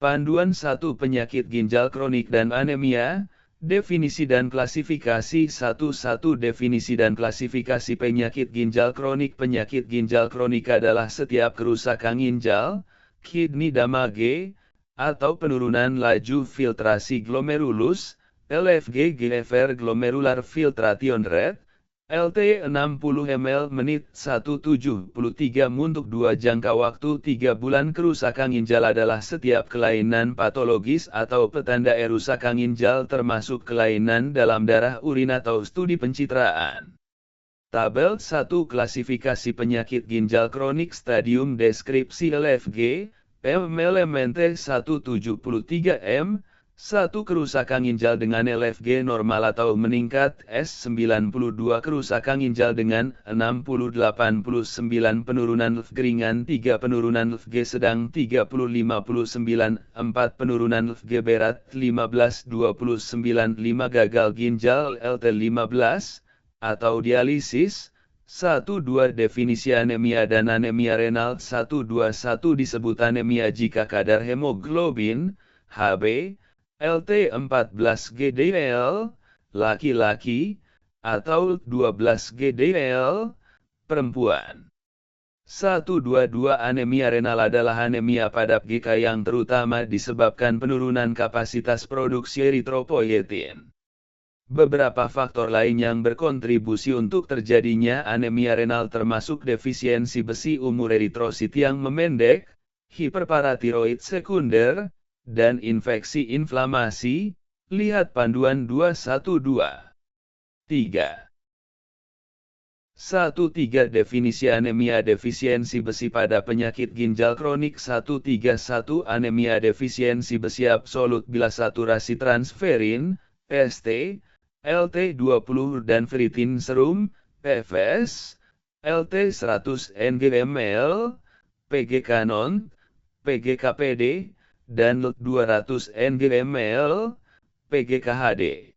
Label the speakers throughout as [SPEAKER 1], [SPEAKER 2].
[SPEAKER 1] Panduan 1 Penyakit ginjal kronik dan anemia. Definisi dan klasifikasi 1. Definisi dan klasifikasi penyakit ginjal kronik. Penyakit ginjal kronik adalah setiap kerusakan ginjal, kidney damage, atau penurunan laju filtrasi glomerulus, LFG GFR glomerular filtration rate, LT 60 ml menit 173 untuk 2 jangka waktu 3 bulan. Kerusakan ginjal adalah setiap kelainan patologis atau petanda kerusakan ginjal termasuk kelainan dalam darah, urin atau studi pencitraan. Tabel 1 Klasifikasi penyakit ginjal kronik. Stadium deskripsi LFG mLMNT 173 m. 1. Kerusakan ginjal dengan LFG normal atau meningkat S92. Kerusakan ginjal dengan 60-89. Penurunan LFG ringan 3. Penurunan LFG sedang 30-59. 4. Penurunan LFG berat 15-29. 5. Gagal ginjal LT 15 atau dialisis. 1-2 Definisi anemia dan anemia renal. 1-2 1 disebut anemia jika kadar hemoglobin Hb LT 14 GDL, laki-laki, atau 12 GDL, perempuan. 1-2-2 Anemia renal adalah anemia pada GK yang terutama disebabkan penurunan kapasitas produksi eritropoietin. Beberapa faktor lain yang berkontribusi untuk terjadinya anemia renal termasuk defisiensi besi, umur eritrosit yang memendek, hiperparatiroid sekunder, dan infeksi inflamasi. Lihat panduan 212. 3. 1-3 Definisi anemia defisiensi besi pada penyakit ginjal kronik. 1-3-1 Anemia defisiensi besi absolut bila saturasi transferin ST, LT20 dan ferritin serum PFS, LT 100 ng/ml, PG kanon, PGKPD, dan 200 ng/ml, PGKHD.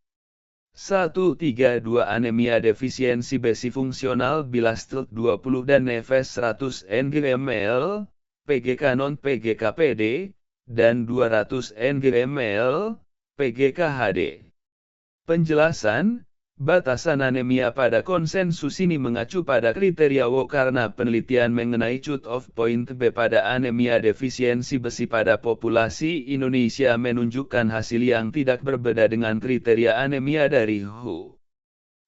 [SPEAKER 1] 1-3-2 Anemia defisiensi besi fungsional bila STLT 20 dan NFS 100 ng/ml, PG kanon PGKPD, dan 200 ng/ml, PGKHD. Penjelasan, batasan anemia pada konsensus ini mengacu pada kriteria WHO karena penelitian mengenai cut-off point B pada anemia defisiensi besi pada populasi Indonesia menunjukkan hasil yang tidak berbeda dengan kriteria anemia dari WHO.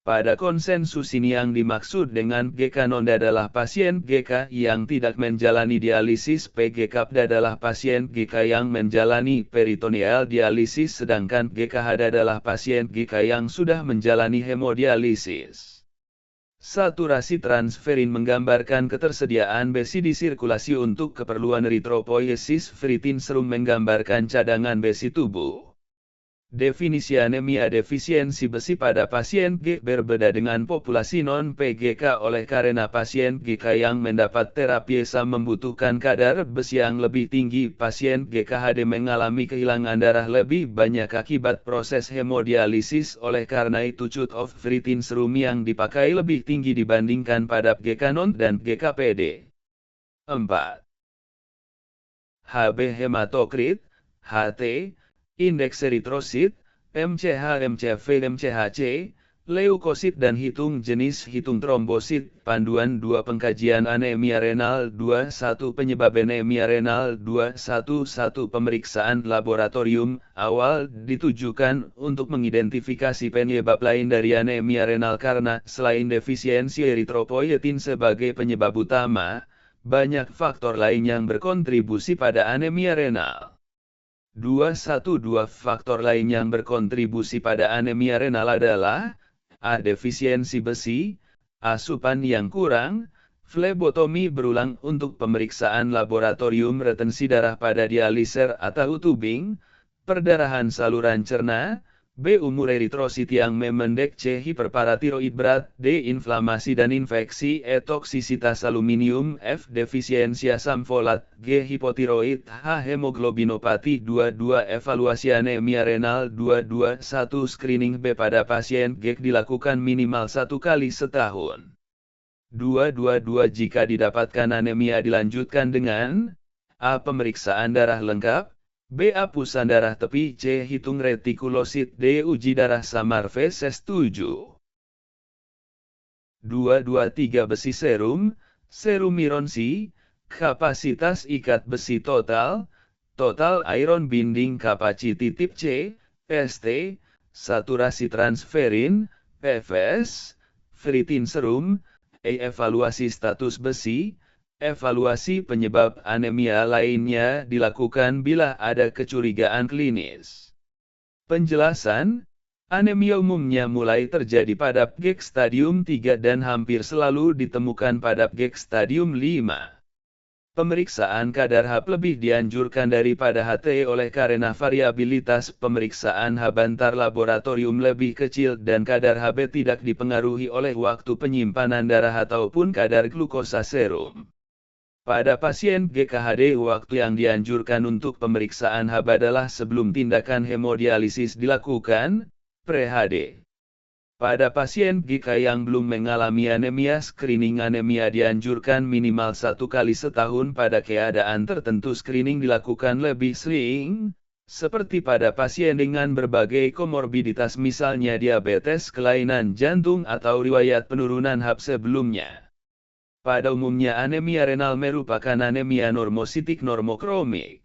[SPEAKER 1] Pada konsensus ini yang dimaksud dengan GK non-D adalah pasien GK yang tidak menjalani dialisis, PGKPD adalah pasien GK yang menjalani peritoneal dialisis, sedangkan GKHD adalah pasien GK yang sudah menjalani hemodialisis. Saturasi transferin menggambarkan ketersediaan besi di sirkulasi untuk keperluan eritropoiesis. Ferritin serum menggambarkan cadangan besi tubuh. Definisi anemia defisiensi besi pada pasien GK berbeda dengan populasi non-PGK oleh karena pasien GK yang mendapat terapi ESA membutuhkan kadar besi yang lebih tinggi. Pasien GKHD mengalami kehilangan darah lebih banyak akibat proses hemodialisis, oleh karena itu cut-off ferritin serum yang dipakai lebih tinggi dibandingkan pada GK non dan GKPD. 4. Hb hematokrit, HT, indeks eritrosit, MCH, MCV, MCHC, leukosit dan hitung jenis hitung trombosit. Panduan 2 Pengkajian anemia renal. 2-1 Penyebab anemia renal. 2-1-1 Pemeriksaan laboratorium awal ditujukan untuk mengidentifikasi penyebab lain dari anemia renal karena selain defisiensi eritropoietin sebagai penyebab utama, banyak faktor lain yang berkontribusi pada anemia renal. 2-1-2 Faktor lain yang berkontribusi pada anemia renal adalah A. Defisiensi besi, asupan yang kurang, flebotomi berulang untuk pemeriksaan laboratorium, retensi darah pada dialiser atau tubing, perdarahan saluran cerna, B. Umur eritrosit yang memendek, C. Hiperparatiroid berat, D. Inflamasi dan infeksi, E. Toksisitas aluminium, F. Defisiensi asam folat, G. Hipotiroid, H. Hemoglobinopati. 2-2 Evaluasi anemia renal. 2-2-1 Screening B pada pasien GK dilakukan minimal 1 kali setahun. 2-2-2 Jika didapatkan anemia dilanjutkan dengan A. Pemeriksaan darah lengkap, B. Apusan darah tepi. C. Hitung retikulosit. D. Uji darah samar feses 7. 223 besi serum, serum iron C, kapasitas ikat besi total, total iron binding capacity tip C, ST, saturasi transferin, FS, ferritin serum, evaluasi status besi, evaluasi penyebab anemia lainnya dilakukan bila ada kecurigaan klinis. Penjelasan, anemia umumnya mulai terjadi pada PGEK stadium 3 dan hampir selalu ditemukan pada PGEK stadium 5. Pemeriksaan kadar Hb lebih dianjurkan daripada HT oleh karena variabilitas pemeriksaan Hb antar laboratorium lebih kecil dan kadar Hb tidak dipengaruhi oleh waktu penyimpanan darah ataupun kadar glukosa serum. Pada pasien GKHD, waktu yang dianjurkan untuk pemeriksaan Hb adalah sebelum tindakan hemodialisis dilakukan, pre-HD. Pada pasien GK yang belum mengalami anemia, screening anemia dianjurkan minimal 1 kali setahun. Pada keadaan tertentu screening dilakukan lebih sering, seperti pada pasien dengan berbagai komorbiditas misalnya diabetes, kelainan jantung atau riwayat penurunan Hb sebelumnya. Pada umumnya anemia renal merupakan anemia normositik normokromik.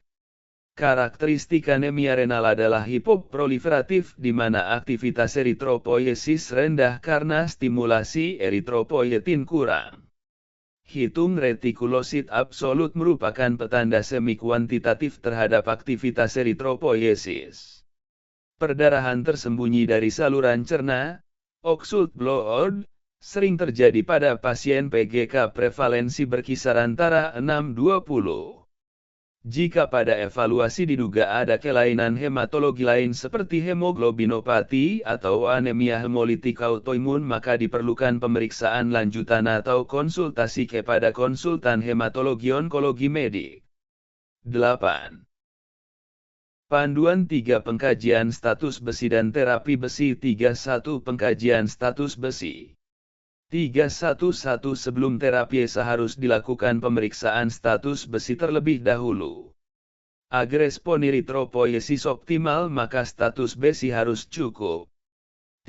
[SPEAKER 1] Karakteristik anemia renal adalah hipoproliferatif di mana aktivitas eritropoiesis rendah karena stimulasi eritropoietin kurang. Hitung retikulosit absolut merupakan petanda semi-kuantitatif terhadap aktivitas eritropoiesis. Perdarahan tersembunyi dari saluran cerna, occult blood, sering terjadi pada pasien PGK, prevalensi berkisar antara 6-20. Jika pada evaluasi diduga ada kelainan hematologi lain seperti hemoglobinopati atau anemia hemolitik autoimun, maka diperlukan pemeriksaan lanjutan atau konsultasi kepada konsultan hematologi onkologi medik. 8. Panduan 3 pengkajian status besi dan terapi besi. 3.1 Pengkajian status besi. 3.1 Sebelum terapi seharus dilakukan pemeriksaan status besi terlebih dahulu. Agar respon eritropoiesis optimal maka status besi harus cukup.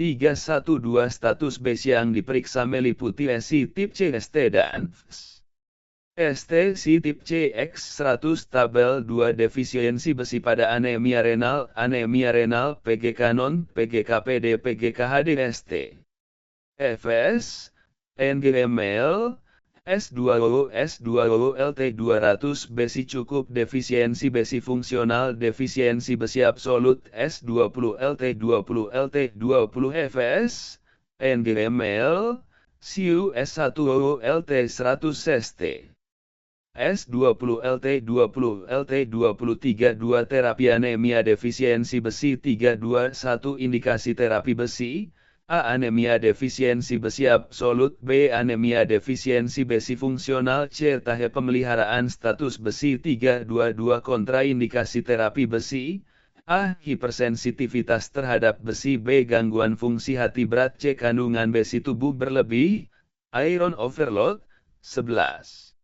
[SPEAKER 1] 3.1.2 Status besi yang diperiksa meliputi SI tip C, ST dan FS. ST C tip C X100 Tabel 2 Defisiensi besi pada anemia renal, PGK non, PGK-PD, PGK-HD, ST. FS NGML, S2O, LT 200 besi cukup. Defisiensi besi fungsional, defisiensi besi absolut, S20 LT 20 LT 20 FS, NGML, SIU S1O LT 100 ST. S20 LT 20 LT 23 2 Terapi anemia defisiensi besi. 321 Indikasi terapi besi. A. Anemia defisiensi besi absolut. B. Anemia defisiensi besi fungsional. C. Tahap pemeliharaan status besi. 322 Kontraindikasi terapi besi. A. Hipersensitivitas terhadap besi. B. Gangguan fungsi hati berat. C. Kandungan besi tubuh berlebih. Iron overload. 11.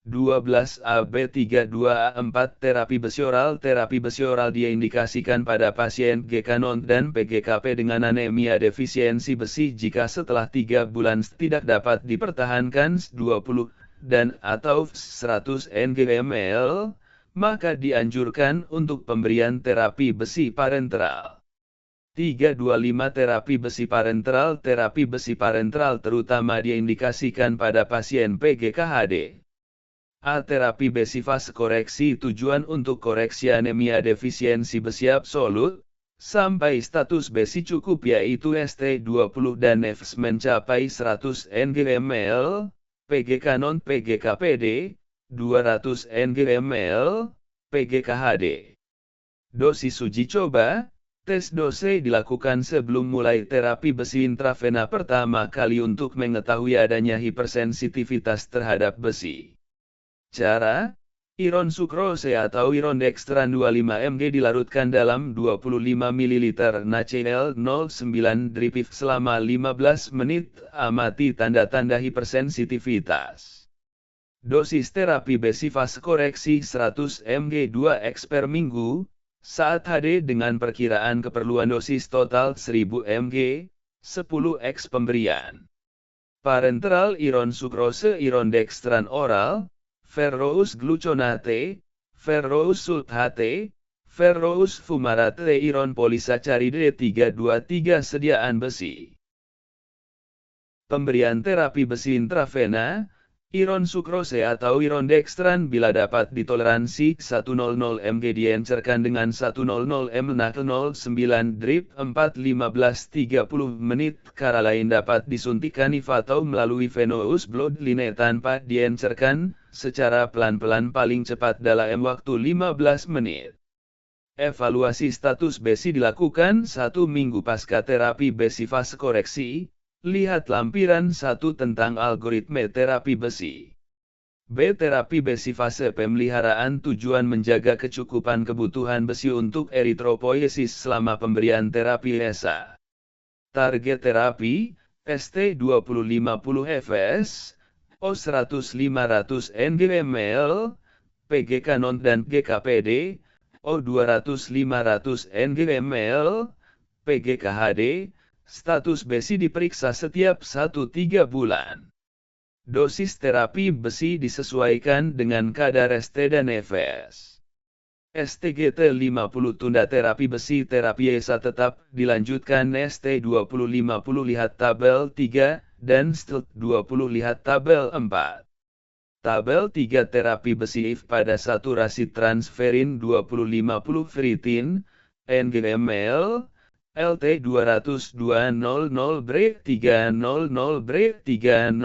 [SPEAKER 1] 12 AB 32A4 Terapi besi oral. Terapi besi oral diindikasikan pada pasien GK non dan PGKP dengan anemia defisiensi besi jika setelah 3 bulan tidak dapat dipertahankan 20 dan atau 100 ngml, maka dianjurkan untuk pemberian terapi besi parenteral. 325 Terapi besi parenteral. Terapi besi parenteral terutama diindikasikan pada pasien PGKHD. A. Terapi besi fase koreksi. Tujuan untuk koreksi anemia defisiensi besi absolut, sampai status besi cukup yaitu ST20 dan FS mencapai 100 ngml, PGK non PGK-PD, 200 ngml, PGK-HD. Dosis uji coba, tes dose dilakukan sebelum mulai terapi besi intravena pertama kali untuk mengetahui adanya hipersensitivitas terhadap besi. Cara, iron sukrose atau iron dextran 25 mg dilarutkan dalam 25 ml NaCl09 dripif selama 15 menit. Amati tanda-tanda hipersensitivitas. Dosis terapi besi fase koreksi 100 mg 2x per minggu, saat HD dengan perkiraan keperluan dosis total 1000 mg, 10x pemberian. Parenteral iron sukrose iron dextran oral, ferrous gluconate, ferrous sulfate, ferrous fumarate iron polisacaride 323 sediaan besi. Pemberian terapi besi intravena, iron sukrose atau iron dextran bila dapat ditoleransi 100 mg diencerkan dengan 100 ml 09 drip 4-15-30 menit. Cara lain dapat disuntikan IV atau melalui venous blood line tanpa diencerkan, secara pelan-pelan paling cepat dalam waktu 15 menit. Evaluasi status besi dilakukan 1 minggu pasca terapi besi fase koreksi. Lihat lampiran 1 tentang algoritma terapi besi. B. Terapi besi fase pemeliharaan tujuan menjaga kecukupan kebutuhan besi untuk eritropoiesis selama pemberian terapi ESA. Target terapi, ST2050 Fs, O100-500 Ng/ml, PGK non dan GKPD, O200-500 Ng/ml, PGK HD. Status besi diperiksa setiap 1-3 bulan. Dosis terapi besi disesuaikan dengan kadar ST dan Fs. STGT 50 tunda terapi besi terapi ESA tetap dilanjutkan ST2050 lihat tabel 3 dan ST20 lihat tabel 4. Tabel 3 terapi besi IV pada saturasi transferin 2050 ferritin, Ng/ml, LT 200 200 Bre 300 Bre 301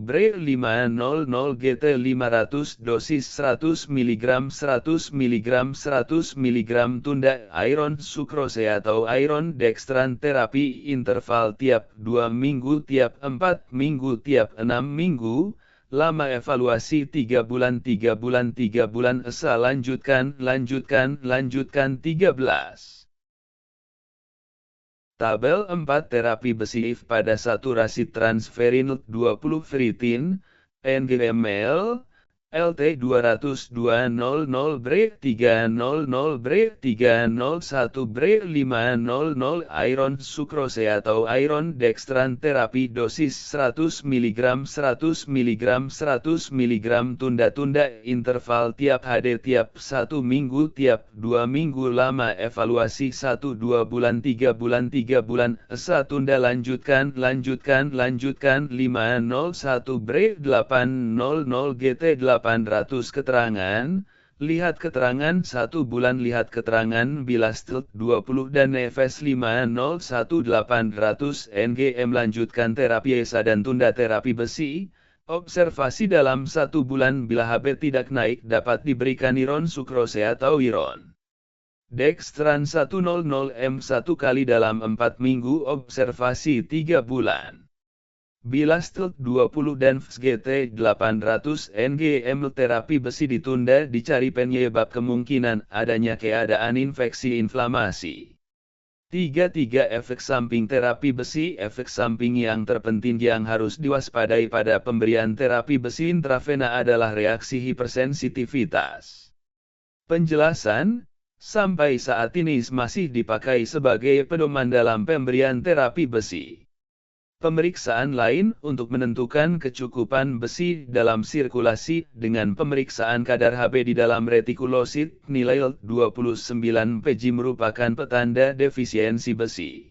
[SPEAKER 1] Bre 500 GT 500 dosis 100 mg 100 mg 100 mg tunda iron sukrose atau iron dextran terapi interval tiap 2 minggu tiap 4 minggu tiap 6 minggu. Lama evaluasi 3 bulan 3 bulan 3 bulan ESA lanjutkan 13. Tabel 4 terapi besi IV pada saturasi transferin 20 ferritin, Ng/ml, LT 200 200 Bre 300 Bre 301 Bre 500 iron sukrose atau iron dextran terapi dosis 100 mg 100 mg 100 mg tunda interval tiap HD tiap 1 minggu tiap 2 minggu. Lama evaluasi 1-2 bulan 3 bulan 3 bulan ESA tunda lanjutkan 501 Bre 800 GT 800 keterangan, lihat keterangan 1 bulan lihat keterangan bila ST20 dan Fs 501 800 Ngm lanjutkan terapi ESA dan tunda terapi besi. Observasi dalam 1 bulan bila HB tidak naik dapat diberikan iron sukrose atau iron dextran 100 m 1 kali dalam 4 minggu. Observasi 3 bulan. Bila ST20 dan FSGT 800 Ngm terapi besi ditunda dicari penyebab kemungkinan adanya keadaan infeksi inflamasi. 3. Efek samping terapi besi. Efek samping yang terpenting yang harus diwaspadai pada pemberian terapi besi intravena adalah reaksi hipersensitivitas. Penjelasan, sampai saat ini masih dipakai sebagai pedoman dalam pemberian terapi besi. Pemeriksaan lain untuk menentukan kecukupan besi dalam sirkulasi dengan pemeriksaan kadar Hb di dalam retikulosit nilai 29 Pg merupakan petanda defisiensi besi.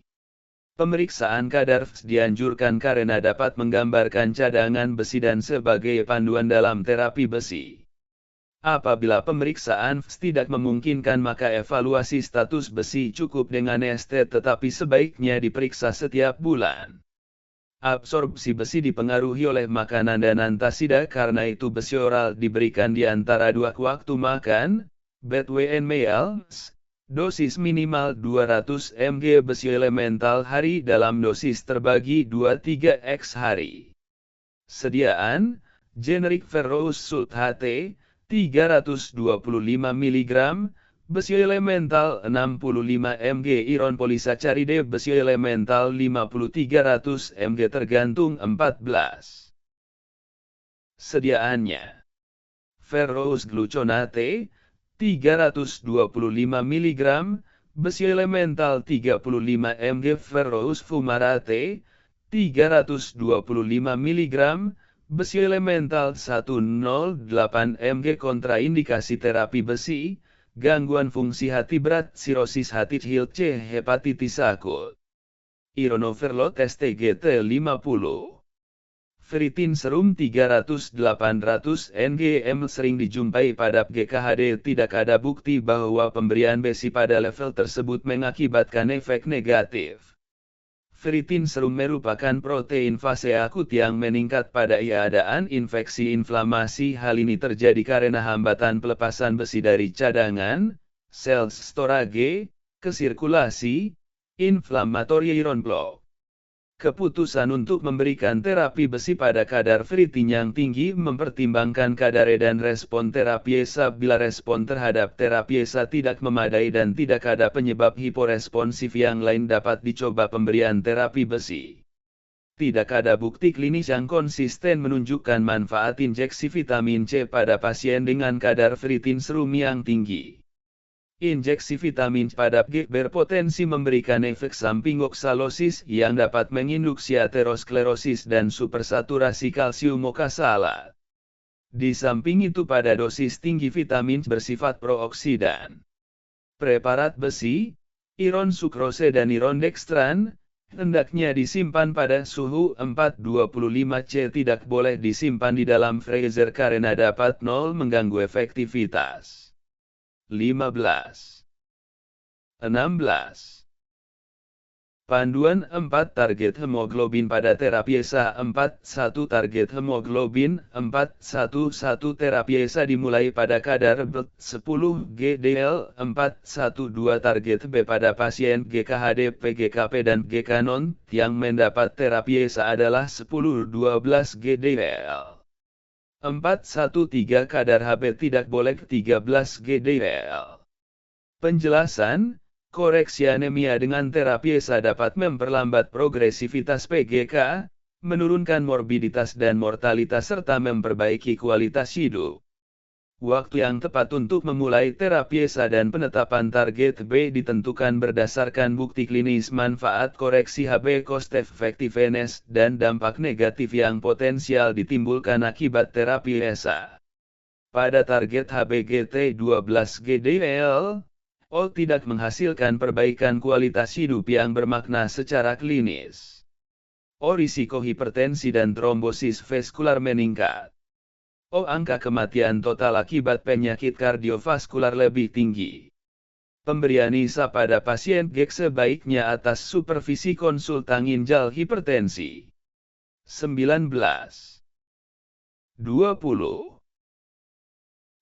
[SPEAKER 1] Pemeriksaan kadar Fs dianjurkan karena dapat menggambarkan cadangan besi dan sebagai panduan dalam terapi besi. Apabila pemeriksaan Fs tidak memungkinkan maka evaluasi status besi cukup dengan ST tetapi sebaiknya diperiksa setiap bulan. Absorpsi besi dipengaruhi oleh makanan dan antasida karena itu besi oral diberikan di antara 2 waktu makan, between meals, dosis minimal 200 mg besi elemental hari dalam dosis terbagi 2-3x hari. Sediaan, generik ferrous sulfate, 325 mg, besi elemental 65 mg iron polisacaride besi elemental 50-300 mg tergantung 14. Sediaannya: ferrous gluconate 325 mg, besi elemental 35 mg, ferrous fumarate 325 mg, besi elemental 108 mg. Kontraindikasi terapi besi, gangguan fungsi hati berat, sirosis hati, C, hepatitis akut. Ionoverlot STGT 50. Ferritin serum 300-800 ngm sering dijumpai pada GKHD. Tidak ada bukti bahwa pemberian besi pada level tersebut mengakibatkan efek negatif. Ferritin serum merupakan protein fase akut yang meningkat pada keadaan infeksi inflamasi. Hal ini terjadi karena hambatan pelepasan besi dari cadangan, sel storage, ke sirkulasi, inflammatory iron block. Keputusan untuk memberikan terapi besi pada kadar ferritin yang tinggi mempertimbangkan kadar E dan respon terapi ESA. Bila respon terhadap terapi ESA tidak memadai dan tidak ada penyebab hiporesponsif yang lain, dapat dicoba pemberian terapi besi. Tidak ada bukti klinis yang konsisten menunjukkan manfaat injeksi vitamin C pada pasien dengan kadar ferritin serum yang tinggi. Injeksi vitamin C pada G berpotensi memberikan efek samping oksalosis yang dapat menginduksi aterosklerosis dan supersaturasi kalsium oksalat. Di samping itu, pada dosis tinggi vitamin C bersifat prooksidan. Preparat besi, iron sukrose dan iron dextran, hendaknya disimpan pada suhu 425 C. Tidak boleh disimpan di dalam freezer karena dapat mengganggu efektivitas. 15. 16. Panduan 4 target hemoglobin pada terapi ESA 4.1 target hemoglobin 4.1.1 terapi ESA dimulai pada kadar 10 GDL 4.1.2 target B pada pasien GKHD, PGKP dan GK-non yang mendapat terapi ESA adalah 10-12 GDL. 4.1.3 kadar HB tidak boleh 13 GDL. Penjelasan: koreksi anemia dengan terapi ESA dapat memperlambat progresivitas PGK, menurunkan morbiditas dan mortalitas serta memperbaiki kualitas hidup. Waktu yang tepat untuk memulai terapi ESA dan penetapan target B ditentukan berdasarkan bukti klinis, manfaat koreksi HB, cost effectiveness, dan dampak negatif yang potensial ditimbulkan akibat terapi ESA. Pada target HB GT 12 GDL, O tidak menghasilkan perbaikan kualitas hidup yang bermakna secara klinis. O risiko hipertensi dan trombosis vaskular meningkat. O angka kematian total akibat penyakit kardiovaskular lebih tinggi. Pemberian ESA pada pasien GK sebaiknya atas supervisi konsultan ginjal hipertensi. 19. 20.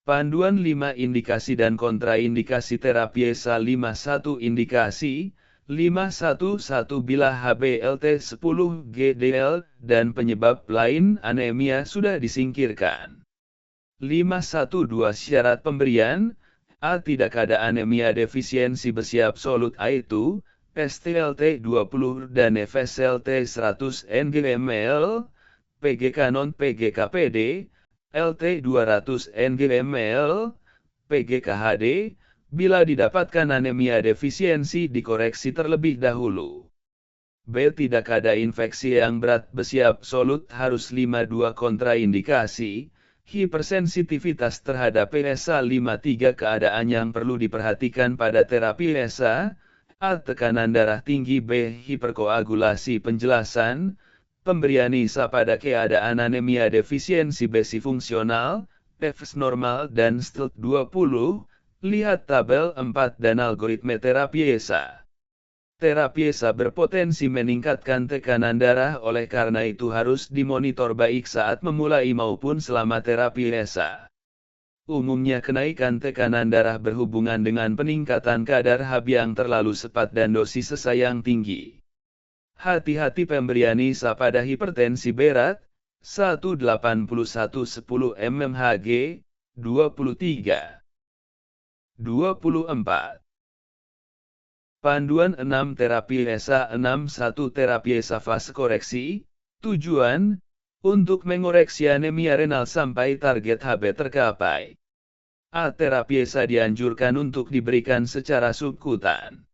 [SPEAKER 1] Panduan 5 indikasi dan kontraindikasi terapi ESA 51 indikasi 511 bila HbLT 10 GDL dan penyebab lain anemia sudah disingkirkan. 512 syarat pemberian: A. Tidak ada anemia defisiensi besi absolut, yaitu STLT 20 dan FSLT 100 ngml, PGK non PGKPD, LT 200 ngml, PGKHD. Bila didapatkan anemia defisiensi, dikoreksi terlebih dahulu. B. Tidak ada infeksi yang berat besi absolut, harus 52 kontraindikasi. Hipersensitivitas terhadap ESA 53 keadaan yang perlu diperhatikan pada terapi ESA. A. Tekanan darah tinggi. B. Hiperkoagulasi. Penjelasan: pemberian ESA pada keadaan anemia defisiensi besi fungsional, PEFS normal dan STLT 20. Lihat tabel 4 dan algoritma terapi ESA. Terapi ESA berpotensi meningkatkan tekanan darah, oleh karena itu harus dimonitor baik saat memulai maupun selama terapi ESA. Umumnya kenaikan tekanan darah berhubungan dengan peningkatan kadar HB yang terlalu cepat dan dosis ESA yang tinggi. Hati-hati pemberian ESA pada hipertensi berat, 181/10 mmHg, 23. 24. Panduan 6 terapi ESA 61 terapi ESA fase koreksi. Tujuan: untuk mengoreksi anemia renal sampai target HB tercapai. A. Terapi ESA dianjurkan untuk diberikan secara subkutan.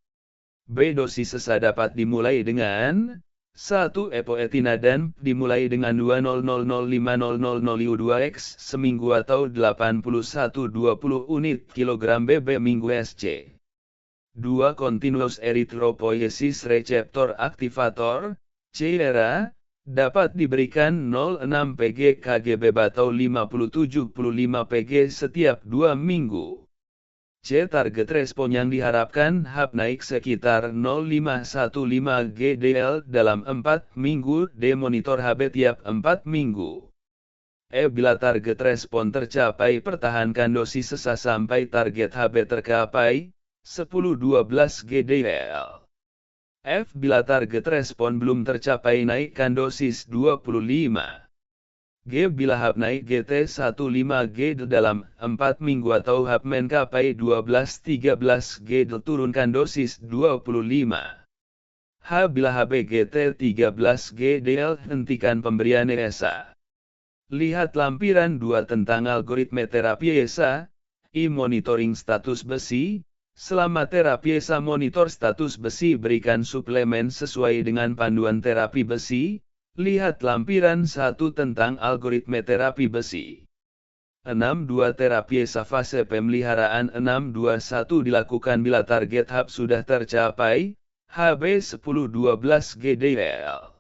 [SPEAKER 1] B. Dosis ESA dapat dimulai dengan 1. Epoetinadan dimulai dengan 2000500U2X seminggu atau 81-20 unit kilogram BB minggu SC. 2. Continuous erythropoiesis receptor activator (CERA) dapat diberikan 0,6 pg kgB atau 50-75 pg setiap 2 minggu. C. Target respon yang diharapkan HB naik sekitar 0,515 gdl dalam 4 minggu. D. Monitor HB tiap 4 minggu. E. Bila target respon tercapai, pertahankan dosis ESA sampai target HB tercapai 10-12 gdl. F. Bila target respon belum tercapai, naikkan dosis 25. G. Bila HB naik GT15 gdl dalam 4 minggu atau HB mencapai 12-13 gdl, turunkan dosis 25. H. Bila HB GT13 gdl, hentikan pemberian ESA. Lihat lampiran 2 tentang algoritma terapi ESA. I. Monitoring status besi. Selama terapi ESA, monitor status besi, berikan suplemen sesuai dengan panduan terapi besi. Lihat lampiran 1 tentang algoritma terapi besi. 6.2 Terapi ESA fase pemeliharaan. 6.2.1 dilakukan bila target HB sudah tercapai, HB 10-12 gdl.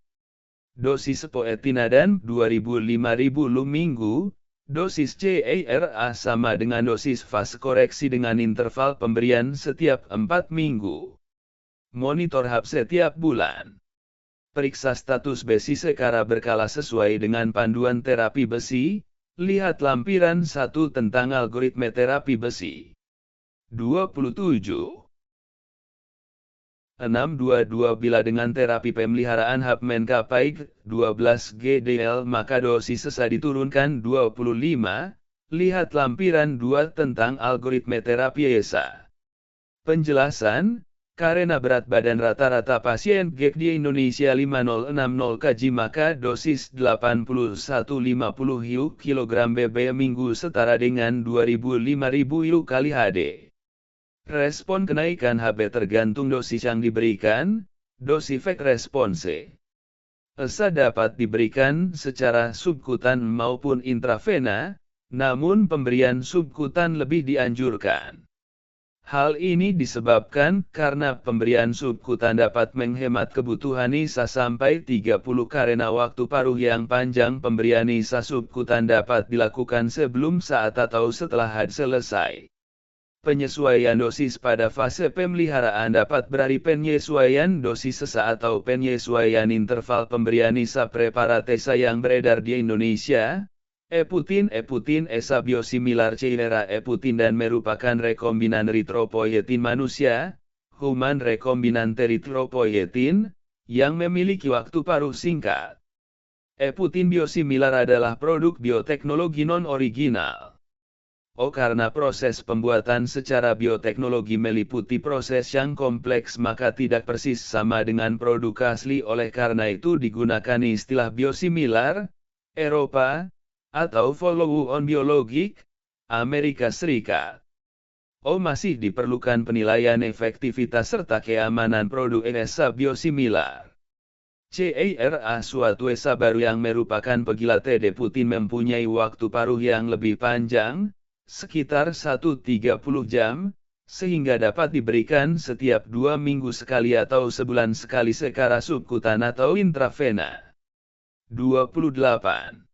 [SPEAKER 1] Dosis epoetinadan 2000-5000 minggu. Dosis CERA sama dengan dosis fase koreksi dengan interval pemberian setiap 4 minggu. Monitor HB setiap bulan. Periksa status besi secara berkala sesuai dengan panduan terapi besi. Lihat lampiran 1 tentang algoritma terapi besi. 27. 6.2.2 Bila dengan terapi pemeliharaan HB mencapai 12 gdl, maka dosis ESA diturunkan 25. Lihat lampiran 2 tentang algoritma terapi ESA. Penjelasan. Karena berat badan rata-rata pasien GEK di Indonesia 5060 kg, maka dosis 81-50 IU kg BB minggu setara dengan 2000-5000 IU kali HD. Respon kenaikan HB tergantung dosis yang diberikan. Dosifek response. ESA dapat diberikan secara subkutan maupun intravena, namun pemberian subkutan lebih dianjurkan. Hal ini disebabkan karena pemberian subkutan dapat menghemat kebutuhan ESA sampai 30 karena waktu paruh yang panjang. Pemberian ESA subkutan dapat dilakukan sebelum, saat, atau setelah HB selesai. Penyesuaian dosis pada fase pemeliharaan dapat berarti penyesuaian dosis ESA atau penyesuaian interval pemberian ESA. Preparat ESA yang beredar di Indonesia, Eputin ESA biosimilar CERA Eputin dan merupakan rekombinan eritropoietin manusia, human rekombinant eritropoietin, yang memiliki waktu paruh singkat. Eputin biosimilar adalah produk bioteknologi non-original. Karena proses pembuatan secara bioteknologi meliputi proses yang kompleks, maka tidak persis sama dengan produk asli. Oleh karena itu digunakan istilah biosimilar, Eropa, atau follow-on biologik, Amerika Serikat. Masih diperlukan penilaian efektivitas serta keamanan produk ESA biosimilar. CERA suatu ESA baru yang merupakan pegilat Eputin mempunyai waktu paruh yang lebih panjang, sekitar 130 jam, sehingga dapat diberikan setiap 2 minggu sekali atau sebulan sekali secara subkutan atau intravena. 28.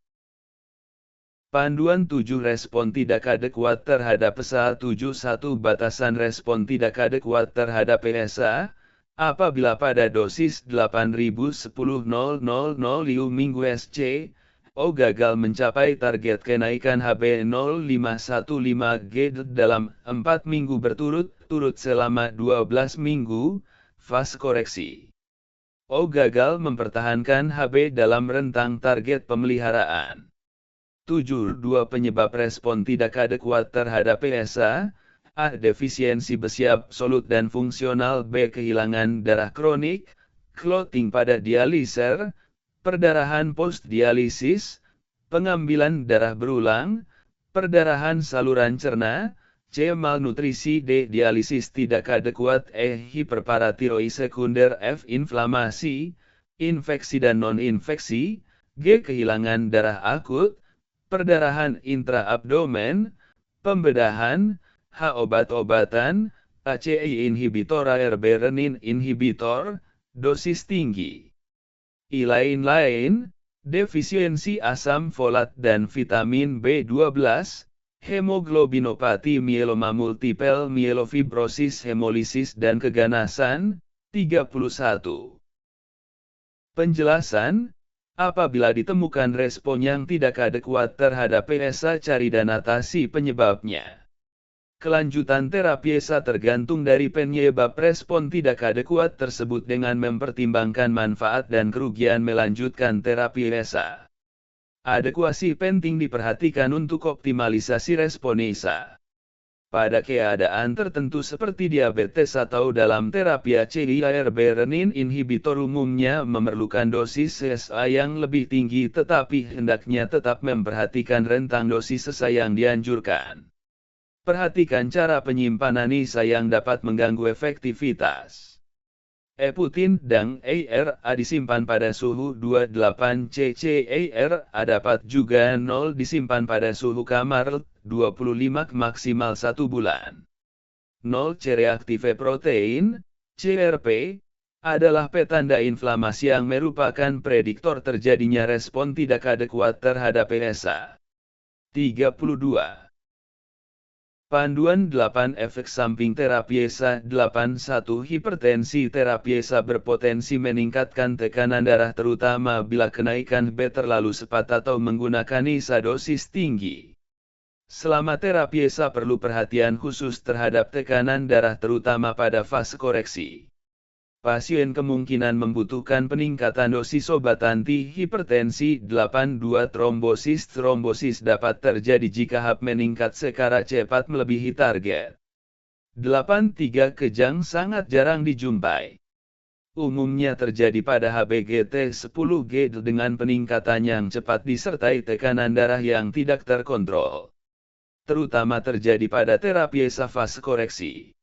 [SPEAKER 1] Panduan 7 respon tidak adekuat terhadap ESA. 7.1 Batasan respon tidak adekuat terhadap ESA, apabila pada dosis 8010.000 IU minggu SC, gagal mencapai target kenaikan HB 0,515 gdl dalam 4 minggu berturut-turut selama 12 minggu, fase koreksi. Gagal mempertahankan HB dalam rentang target pemeliharaan. 7.2 Penyebab respon tidak adekuat terhadap ESA. A. Defisiensi besi absolut dan fungsional. B. Kehilangan darah kronik, clotting pada dialiser. perdarahan postdialisis, pengambilan darah berulang, perdarahan saluran cerna, C. Malnutrisi, D. Dialisis tidak adekuat, E. Hiperparatiroid sekunder, F. Inflamasi, infeksi dan non-infeksi, G. Kehilangan darah akut, perdarahan intraabdomen, pembedahan, H. Obat-obatan, ACE inhibitor, ARB renin inhibitor, dosis tinggi. I lain-lain, defisiensi asam folat dan vitamin B12, hemoglobinopati, mieloma multiple myelofibrosis, hemolisis dan keganasan. 31. Penjelasan, apabila ditemukan respon yang tidak adekuat terhadap PSA, cari dan atasi penyebabnya. Kelanjutan terapi PSA tergantung dari penyebab respon tidak adekuat tersebut dengan mempertimbangkan manfaat dan kerugian melanjutkan terapi PSA. Adekuasi penting diperhatikan untuk optimalisasi respon PSA. Pada keadaan tertentu seperti diabetes atau dalam terapi ACE-ARB renin inhibitor umumnya memerlukan dosis PSA yang lebih tinggi, tetapi hendaknya tetap memperhatikan rentang dosis PSA yang dianjurkan. Perhatikan cara penyimpanan PSA yang dapat mengganggu efektivitas. Eputin dan ARA disimpan pada suhu 28 cc, ARA dapat juga 0 disimpan pada suhu kamar 25 maksimal 1 bulan. 0 C-reaktive protein, CRP, adalah petanda inflamasi yang merupakan prediktor terjadinya respon tidak adekuat terhadap PSA. 32. Panduan 8 efek samping terapi PSA. 81 hipertensi. Terapi PSA berpotensi meningkatkan tekanan darah terutama bila kenaikan B terlalu cepat atau menggunakan PSA dosis tinggi. Selama terapi PSA perlu perhatian khusus terhadap tekanan darah terutama pada fase koreksi. Pasien kemungkinan membutuhkan peningkatan dosis obat anti-hipertensi. 82 trombosis. Trombosis dapat terjadi jika HB meningkat secara cepat melebihi target. 83 kejang sangat jarang dijumpai. Umumnya terjadi pada HbGT10G dengan peningkatan yang cepat disertai tekanan darah yang tidak terkontrol. Terutama terjadi pada terapi PSA fase koreksi.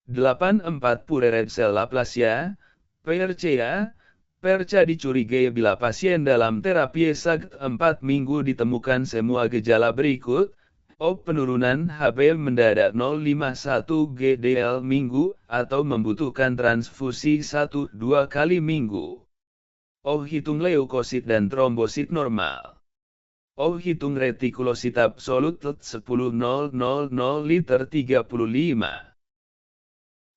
[SPEAKER 1] 84 Purered cell aplasia, PRCA. PRCA dicurigai bila pasien dalam terapi PSA 4 minggu ditemukan semua gejala berikut. O. Penurunan HB mendadak 0,51 GDL minggu, atau membutuhkan transfusi 1-2 kali minggu. O. Hitung leukosit dan trombosit normal. O. Hitung retikulosit absolut 10,000 liter 35.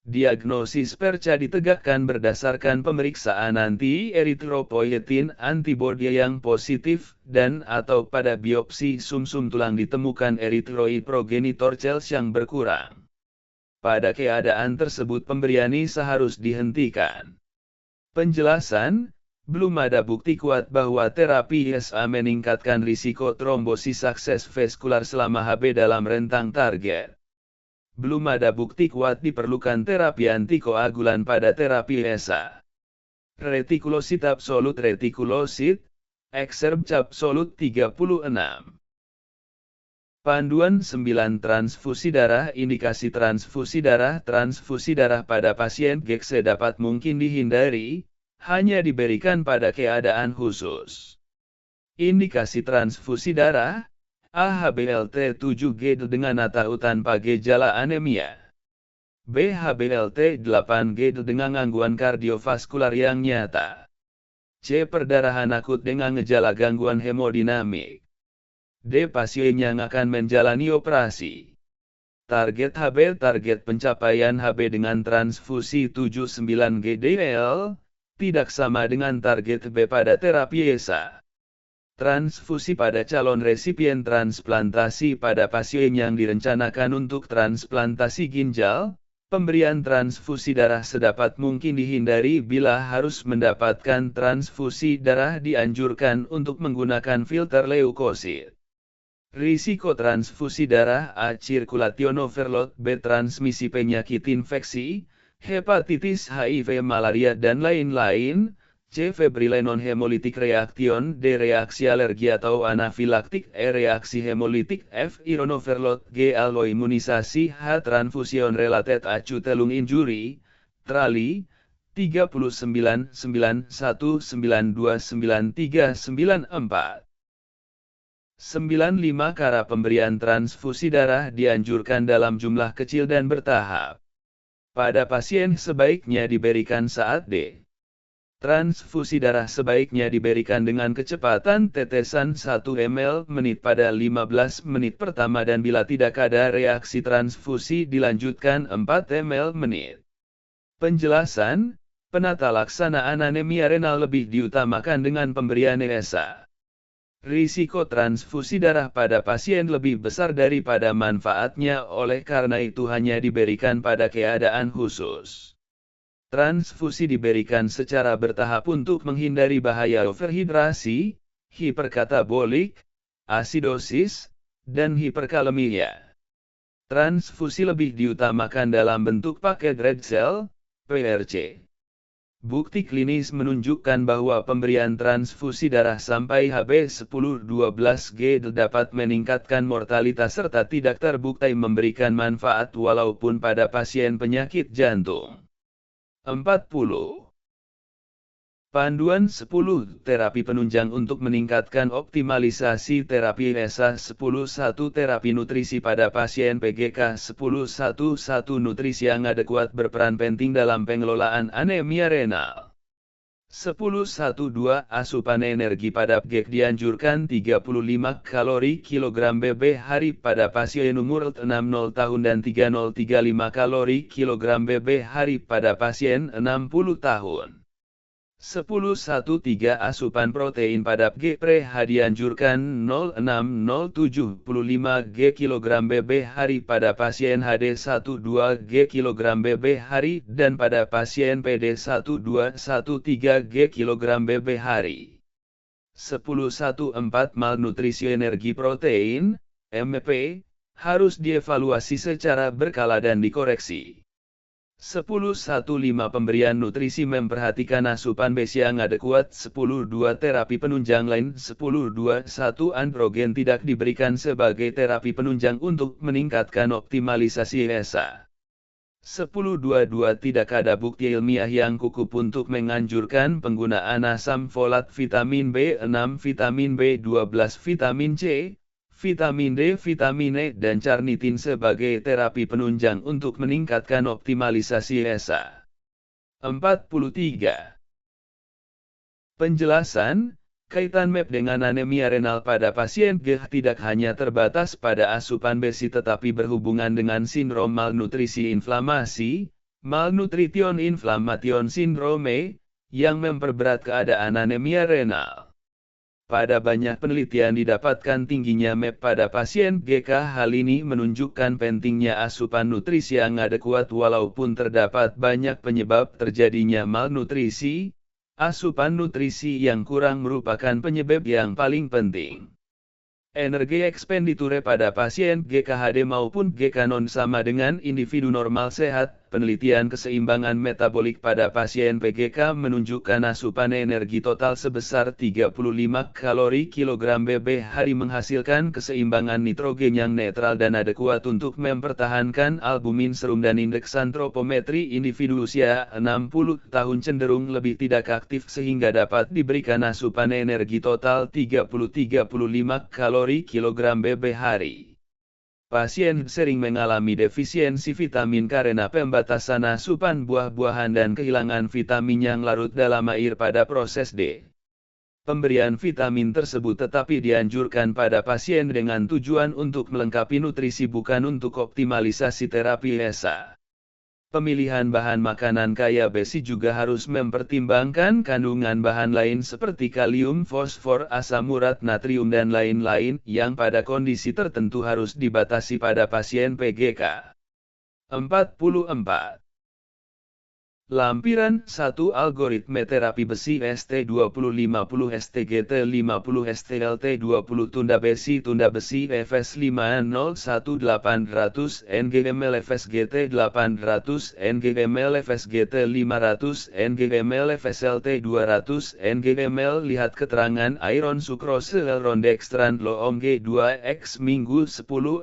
[SPEAKER 1] Diagnosis PRCA ditegakkan berdasarkan pemeriksaan anti-eritropoietin antibody yang positif, dan atau pada biopsi sumsum tulang ditemukan eritroid progenitor cells yang berkurang. Pada keadaan tersebut pemberian PSA harus dihentikan. Penjelasan, belum ada bukti kuat bahwa terapi PSA meningkatkan risiko trombosis akses vaskular selama HB dalam rentang target. Belum ada bukti kuat diperlukan terapi antikoagulan pada terapi PSA. Retikulosit absolut. Retikulosit, excerpt absolut 36. Panduan 9 transfusi darah. Indikasi transfusi darah. Transfusi darah pada pasien GERD dapat mungkin dihindari, hanya diberikan pada keadaan khusus. Indikasi transfusi darah, AHBLT7G dengan atau tanpa gejala anemia. B. HBLT8G dengan gangguan kardiovaskular yang nyata. C. Perdarahan akut dengan gejala gangguan hemodinamik. D. Pasien yang akan menjalani operasi. Target HB. Target pencapaian HB dengan transfusi 79 GDL tidak sama dengan target B pada terapi PSA. Transfusi pada calon resipien transplantasi. Pada pasien yang direncanakan untuk transplantasi ginjal, pemberian transfusi darah sedapat mungkin dihindari. Bila harus mendapatkan transfusi darah dianjurkan untuk menggunakan filter leukosit. Risiko transfusi darah. A. Circulation overload. B. Transmisi penyakit infeksi, hepatitis, HIV, malaria dan lain-lain. C. Febrile non hemolitik reaction, D. Reaksi alergi atau anafilaktik, E. Reaksi hemolitik, F. Iron-overload, G. Alloimunisasi, H. Transfusion related acute lung injury, Trali, 39 91 92 93 94. 95. Cara pemberian transfusi darah dianjurkan dalam jumlah kecil dan bertahap. Pada pasien sebaiknya diberikan saat D. Transfusi darah sebaiknya diberikan dengan kecepatan tetesan 1 ml menit pada 15 menit pertama dan bila tidak ada reaksi transfusi dilanjutkan 4 ml menit. Penjelasan, penata laksanaan anemia renal lebih diutamakan dengan pemberian ESA. Risiko transfusi darah pada pasien lebih besar daripada manfaatnya, oleh karena itu hanya diberikan pada keadaan khusus. Transfusi diberikan secara bertahap untuk menghindari bahaya overhidrasi, hiperkatabolik, asidosis, dan hiperkalemia. Transfusi lebih diutamakan dalam bentuk paket red cell, PRC. Bukti klinis menunjukkan bahwa pemberian transfusi darah sampai Hb10-12G dapat meningkatkan mortalitas serta tidak terbukti memberikan manfaat walaupun pada pasien penyakit jantung. 40. Panduan 10 terapi penunjang untuk meningkatkan optimalisasi terapi ESA 10.1 terapi nutrisi pada pasien PGK 10.1 nutrisi yang adekuat berperan penting dalam pengelolaan anemia renal. 10.1.2 asupan energi pada PGK dianjurkan 35 kalori kilogram BB hari pada pasien umur 60 tahun dan 3035 kalori kilogram BB hari pada pasien 60 tahun. 10.1.3 asupan protein pada PGK dianjurkan 06075 G kilogram BB hari pada pasien HD12 G kilogram BB hari dan pada pasien PD1213 G kilogram BB hari. 10.1.4 malnutrisi energi protein, MP, harus dievaluasi secara berkala dan dikoreksi. 10.1.5 Pemberian nutrisi memperhatikan asupan besi yang adekuat. 10.2 Terapi penunjang lain. 10.2.1 Androgen tidak diberikan sebagai terapi penunjang untuk meningkatkan optimalisasi ESA. 10.2.2 Tidak ada bukti ilmiah yang kukuh untuk menganjurkan penggunaan asam folat, vitamin B6, vitamin B12, vitamin C, vitamin D, vitamin E, dan carnitin sebagai terapi penunjang untuk meningkatkan optimalisasi ESA. 43. Penjelasan, kaitan MEP dengan anemia renal pada pasien GH tidak hanya terbatas pada asupan besi tetapi berhubungan dengan sindrom malnutrisi inflamasi, malnutrition inflammation syndrome, yang memperberat keadaan anemia renal. Pada banyak penelitian didapatkan tingginya MEP pada pasien GK. Hal ini menunjukkan pentingnya asupan nutrisi yang adekuat walaupun terdapat banyak penyebab terjadinya malnutrisi. Asupan nutrisi yang kurang merupakan penyebab yang paling penting. Energi ekspenditure pada pasien GKHD maupun GK non sama dengan individu normal sehat. Penelitian keseimbangan metabolik pada pasien PGK menunjukkan asupan energi total sebesar 35 kalori kilogram BB hari menghasilkan keseimbangan nitrogen yang netral dan adekuat untuk mempertahankan albumin serum dan indeks antropometri. Individu usia 60 tahun cenderung lebih tidak aktif sehingga dapat diberikan asupan energi total 30-35 kalori kilogram BB hari. Pasien sering mengalami defisiensi vitamin karena pembatasan asupan buah-buahan dan kehilangan vitamin yang larut dalam air pada proses D. Pemberian vitamin tersebut tetapi dianjurkan pada pasien dengan tujuan untuk melengkapi nutrisi bukan untuk optimalisasi terapi ESA. Pemilihan bahan makanan kaya besi juga harus mempertimbangkan kandungan bahan lain seperti kalium, fosfor, asam urat, natrium dan lain-lain yang pada kondisi tertentu harus dibatasi pada pasien PGK. 44. Lampiran 1 Algoritme terapi besi ST2050 STGT50 STLT20 Tunda besi FS 501800 NGML FSGT 800 NGML FSGT 500 NGML FSLT 200 NGML. Lihat keterangan iron sucrose ronde extran loong G2X minggu 10